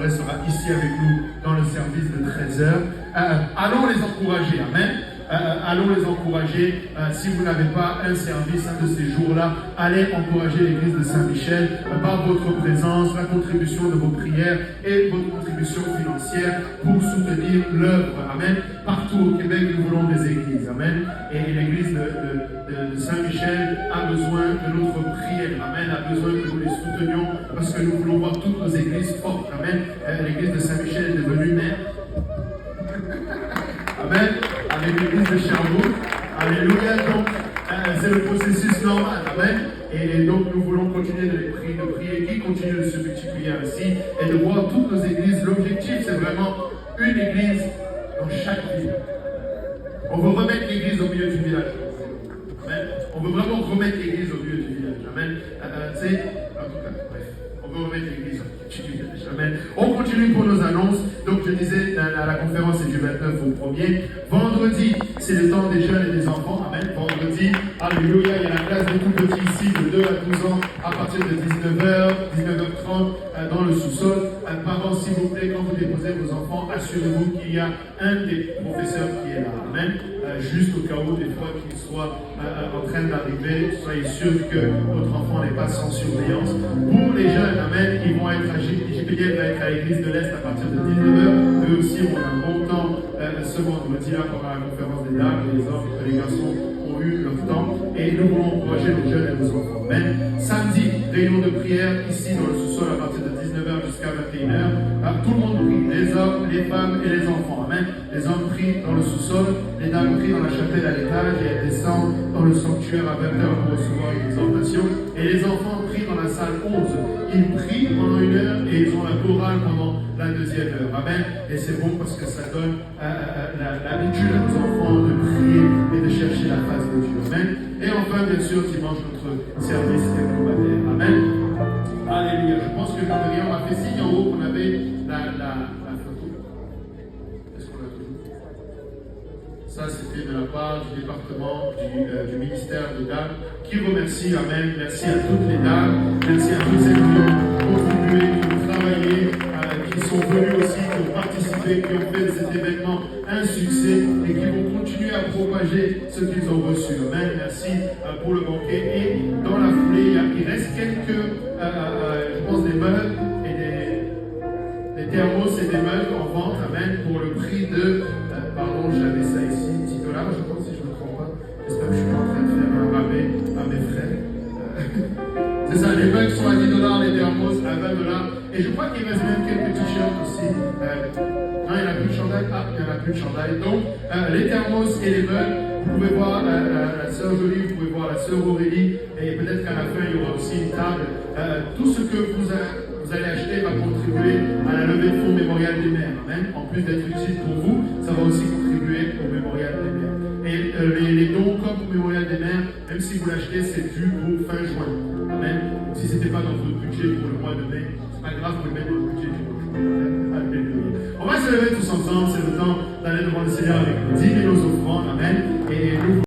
vrai, sera ici avec nous dans le service de 13h. Allons les encourager, amen. Allons les encourager. Si vous n'avez pas un service un de ces jours-là, allez encourager l'église de Saint-Michel par votre présence, la contribution de vos prières et votre contribution financière pour soutenir l'œuvre. Amen. Partout au Québec, nous voulons des églises. Amen. Et l'église de Saint-Michel a besoin de notre prière. Amen. A besoin que nous les soutenions parce que nous voulons voir toutes nos églises fortes. Amen. L'église de Saint-Michel est devenue mère. Amen. Avec l'église de Sherbrooke. Alléluia. Donc, c'est le processus normal. Amen. Et donc, nous voulons continuer de prier, qui continue de se multiplier ainsi et de voir toutes nos églises. L'objectif, c'est vraiment une église dans chaque ville. On veut remettre l'église au milieu du village. Amen. On veut vraiment remettre l'église au milieu du village. Amen. En tout cas, bref. On veut remettre l'église au milieu du village. Amen. On continue pour nos annonces. Donc, je disais, la conférence est du 29 au 1er. Vendredi, c'est le temps des jeunes et des enfants. Amen. Vendredi, alléluia, il y a la classe des tout petits ici de 2 à 12 ans à partir de 19h, 19h30 dans le sous-sol. Parents, s'il vous plaît, quand vous déposez vos enfants, assurez-vous qu'il y a un des professeurs qui est là. Amen. Juste au cas où des fois qu'il soit en train d'arriver, soyez sûrs que votre enfant n'est pas sans surveillance. Pour les jeunes, amen, ils vont être à JPDL, va être à l'église de l'Est à partir de 19h. Eux aussi ont un bon temps ce vendredi-là pendant la conférence des dames. Les garçons ont eu leur temps et nous voulons encourager nos jeunes et nos enfants. Amen. Samedi, réunion de prière ici dans le sous-sol à partir de 19h jusqu'à 21h. Tout le monde prie, les hommes, les femmes et les enfants. Amen. Les hommes prient dans le sous-sol, les dames prient dans la chapelle à l'étage et elles descendent dans le sanctuaire à 20h pour recevoir une exhortation. Et les enfants prient dans la salle 11. Ils prient pendant 1 heure et ils ont la chorale pendant la 2e heure. Amen. Et c'est bon parce que ça donne l'habitude à nos enfants de prier et de chercher la face de Dieu. Amen. Et enfin, bien sûr, dimanche, notre service hebdomadaire. Amen. Alléluia. Je pense que Jean-Marie m'a fait signe en haut qu'on avait la photo. Est-ce qu'on l'a toujours? Ça, c'était de la part du département du ministère des Dames qui remercie. Amen. Merci à toutes les dames. Merci à tous celles qui ont contribué, qui ont travaillé, qui sont venus aussi, qui ont participé, qui ont fait de cet événement un succès et qui vont continuer à propager ce qu'ils ont reçu. Amen. Merci pour le banquet. Et dans la foulée, il reste quelques, je pense, des mugs et des thermos et des mugs en vente. Amen. Pour le prix de, pardon, j'avais ça ici, $10, je pense, si je ne me trompe pas. J'espère que je suis pas en train de faire un rabais à mes frais. C'est ça, les mugs sont à $10, les thermos à $20. Et je crois qu'il reste même quelques t-shirts aussi. Non, il n'y en a plus de chandail. Ah, il n'y en a plus de chandail. Donc, les thermos et les mugs, vous pouvez voir la sœur Jolie, vous pouvez voir la sœur Aurélie, et peut-être qu'à la fin, il y aura aussi une table. Tout ce que vous allez acheter va contribuer à la levée de fonds Mémorial des Mères. Amen. En plus d'être utile pour vous, ça va aussi contribuer au Mémorial des Mères. Et les dons comme au Mémorial des Mères, même si vous l'achetez, c'est dû pour fin juin. Amen. Si ce n'était pas dans votre budget pour le mois de mai, c'est pas grave, vous le mettez dans le budget du mois de juin. Alléluia. On va se lever tous ensemble, c'est le temps d'aller devant le Seigneur avec nos dîmes et nos offrandes. Amen. Et nous